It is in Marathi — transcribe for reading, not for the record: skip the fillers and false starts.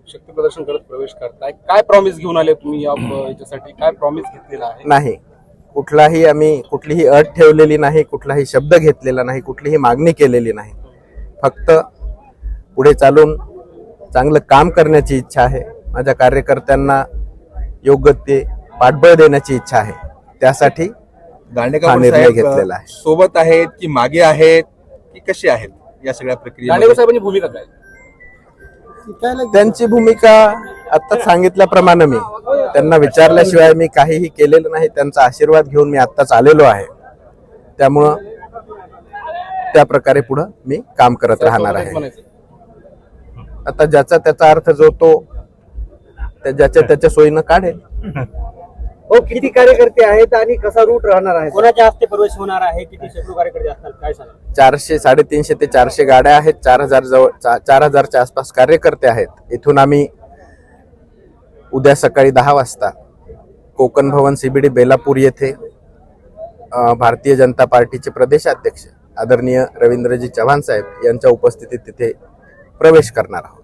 शक्ती प्रदर्शन करत प्रवेश करताय, काय प्रॉमिस घेऊन आले तुम्ही याच्यासाठी? काय प्रॉमिस घेतलेला आहे? नाही, आम्ही कुठलीही अट ठेवलेली नाही, कुठलाही शब्द घेतलेला नाही, कुठलीही मागणी केलेली नाही. फक्त पुढे चालून चांगलं काम करण्याची इच्छा आहे. माझ्या कार्यकर्त्यांना योग्य ते पाठबळ देण्याची इच्छा आहे. त्यासाठी हा निर्णय घेतलेला आहे. सोबत आहेत की मागे आहेत की कशी आहेत या सगळ्या प्रक्रिया? दांडेकर साहेबांची भूमिका काय? त्यांची भूमिका आता सांगितल्याप्रमाणे मी त्यांना विचारल्याशिवाय मी काहीही केलेलं नाही. त्यांचा आशीर्वाद घेऊन मी आत्ताच आलेलो आहे. त्यामुळं त्या प्रकारे पुढं मी काम करत राहणार आहे. आता ज्याचा त्याचा अर्थ जो तो ज्याच्या त्याच्या सोयीनं काढेल. हो, किती कार्यकर्ते आहेत आणि कसा रूट राहणार आहे? कोणाच्या हस्ते प्रवेश होणार आहे? किती शेकडो कार्यकर्ते असतात, काय सांगा? 400, 350 ते 400 गाड्या आहेत. 4000च्या आसपास कार्यकर्ते आहेत. इथून आम्ही उद्या सकाळी 10 वाजता कोकण भवन CBD बेलापूर येथे भारतीय जनता पार्टीचे प्रदेशाध्यक्ष आदरणीय रवींद्रजी चव्हाण साहेब यांच्या उपस्थितीत तिथे प्रवेश करणार आहोत.